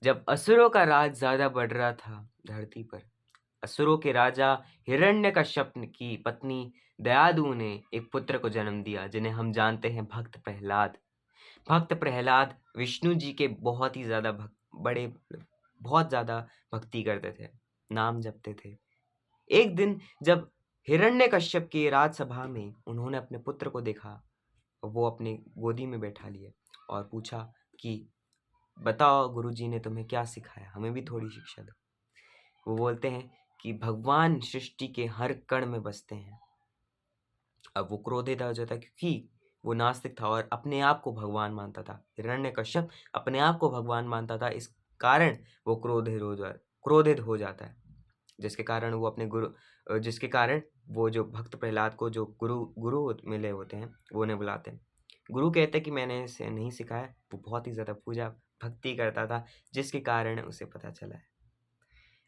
जब असुरों का राज ज़्यादा बढ़ रहा था धरती पर, असुरों के राजा हिरण्यकश्यप की पत्नी दयादु ने एक पुत्र को जन्म दिया, जिन्हें हम जानते हैं भक्त प्रहलाद। भक्त प्रहलाद विष्णु जी के बहुत ही ज़्यादा बड़े बहुत ज़्यादा भक्ति करते थे, नाम जपते थे। एक दिन जब हिरण्यकश्यप की राजसभा में उन्होंने अपने पुत्र को देखा, वो अपने गोदी में बैठा लिए और पूछा कि बताओ गुरुजी ने तुम्हें क्या सिखाया? हमें भी थोड़ी शिक्षा दो। वो बोलते हैं कि भगवान सृष्टि के हर कण में बसते हैं। अब वो क्रोधित हो जाता है क्योंकि वो नास्तिक था और अपने आप को भगवान मानता था। हिरण्यकश्यप अपने आप को भगवान मानता था, इस कारण वो क्रोधित हो जाता है। जिसके कारण वो अपने जिसके कारण वो जो भक्त प्रहलाद को जो गुरु मिले होते हैं, वो उन्हें बुलाते हैं। गुरु कहते हैं कि मैंने इसे नहीं सिखाया, वो बहुत ही ज़्यादा पूजा भक्ति करता था, जिसके कारण उसे पता चला है।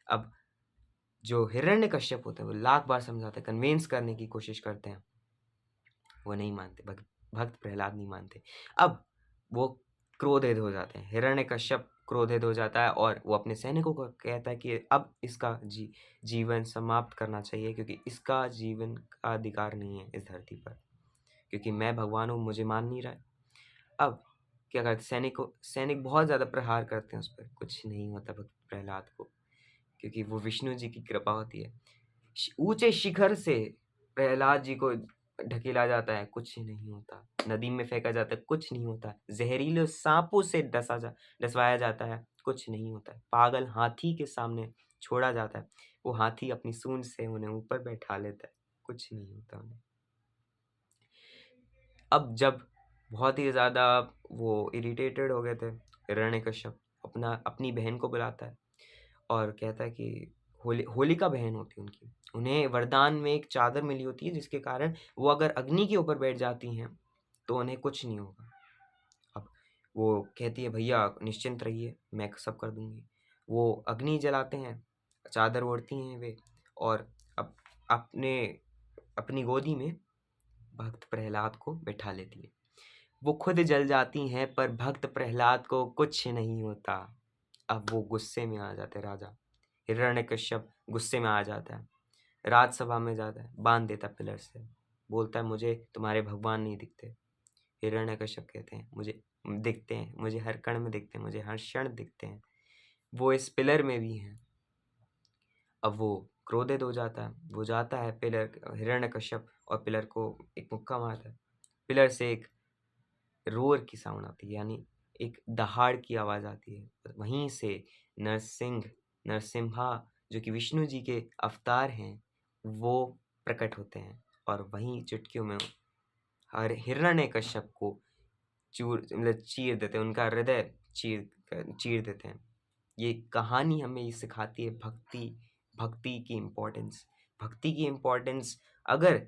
अब जो हिरण्यकश्यप होते हैं, वो लाख बार समझाते हैं, कन्विंस करने की कोशिश करते हैं, वो नहीं मानते, भक्त प्रहलाद नहीं मानते। अब वो क्रोधित हो जाते हैं, हिरण्यकश्यप क्रोधित हो जाता है और वो अपने सैनिकों को कहता है कि अब इसका जीवन समाप्त करना चाहिए, क्योंकि इसका जीवन का अधिकार नहीं है इस धरती पर, क्योंकि मैं भगवान हूँ, मुझे मान नहीं रहा है। अब क्या करते सैनिक बहुत ज़्यादा प्रहार करते हैं उस पर, कुछ नहीं होता भक्त प्रहलाद को, क्योंकि वो विष्णु जी की कृपा होती है। ऊंचे शिखर से प्रहलाद जी को ढकेला जाता है, कुछ नहीं होता। नदी में फेंका जाता है, कुछ नहीं होता। जहरीले सांपों से डसवाया जाता है, कुछ नहीं होता है। पागल हाथी के सामने छोड़ा जाता है, वो हाथी अपनी सूंड से उन्हें ऊपर बैठा लेता है, कुछ नहीं होता उन्हें। अब जब बहुत ही ज़्यादा वो इरिटेटेड हो गए थे, हिरण्यकश्यप अपनी बहन को बुलाता है और कहता है कि होलिका बहन होती है उनकी, उन्हें वरदान में एक चादर मिली होती है, जिसके कारण वो अगर अग्नि के ऊपर बैठ जाती हैं तो उन्हें कुछ नहीं होगा। अब वो कहती है भैया निश्चिंत रहिए, मैं सब कर दूंगी। वो अग्नि जलाते हैं, चादर ओढ़ती हैं वे, और अब अपने अपनी गोदी में भक्त प्रहलाद को बैठा लेती है। वो खुद जल जाती हैं, पर भक्त प्रहलाद को कुछ नहीं होता। अब वो गुस्से में आ जाते, राजा हिरण्यकश्यप गुस्से में आ जाता है, राजसभा में जाता है, बांध देता पिलर से, बोलता है मुझे तुम्हारे भगवान नहीं दिखते। हिरण्यकश्यप कहते हैं मुझे दिखते हैं, मुझे हर कण में दिखते हैं, मुझे हर क्षण दिखते हैं, वो इस पिलर में भी हैं। अब वो क्रोधित हो जाता है, वो जाता है हिरण्यकश्यप और पिलर को एक मुक्का मारता है। पिलर से एक रोर की साउंड आती है, यानी एक दहाड़ की आवाज़ आती है। वहीं से नरसिम्हा जो कि विष्णु जी के अवतार हैं, वो प्रकट होते हैं और वहीं चुटकियों में हर हिरण्यकश्यप को चीर देते हैं, उनका हृदय चीर देते हैं। ये कहानी हमें ये सिखाती है भक्ति की इम्पोर्टेंस। भक्ति की इम्पोर्टेंस, अगर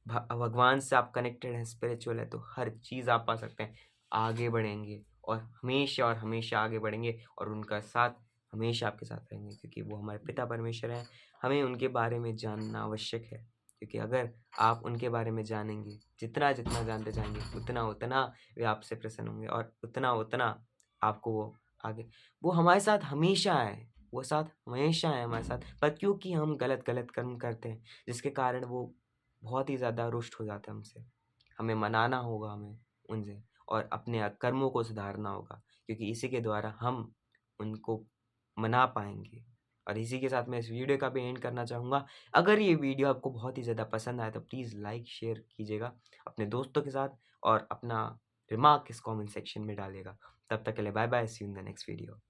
भगवान से आप कनेक्टेड हैं, स्पिरिचुअल है, तो हर चीज़ आप पा सकते हैं, आगे बढ़ेंगे और हमेशा आगे बढ़ेंगे और उनका साथ हमेशा आपके साथ रहेंगे, क्योंकि वो हमारे पिता परमेश्वर हैं। हमें उनके बारे में जानना आवश्यक है, क्योंकि अगर आप उनके बारे में जानेंगे, जितना जितना जानते जाएंगे, उतना उतना वे आपसे प्रसन्न होंगे और उतना उतना आपको वो आगे वो हमारे साथ हमेशा है, वो साथ हमेशा है हमारे साथ, पर क्योंकि हम गलत गलत कर्म करते हैं, जिसके कारण वो बहुत ही ज़्यादा रुष्ट हो जाता है हमसे। हमें मनाना होगा, हमें उनसे, और अपने कर्मों को सुधारना होगा, क्योंकि इसी के द्वारा हम उनको मना पाएंगे। और इसी के साथ मैं इस वीडियो का भी एंड करना चाहूँगा। अगर ये वीडियो आपको बहुत ही ज़्यादा पसंद आया तो प्लीज़ लाइक शेयर कीजिएगा अपने दोस्तों के साथ, और अपना रिमार्क इस कमेंट सेक्शन में डालिएगा। तब तक के लिए bye bye, see you in the next video.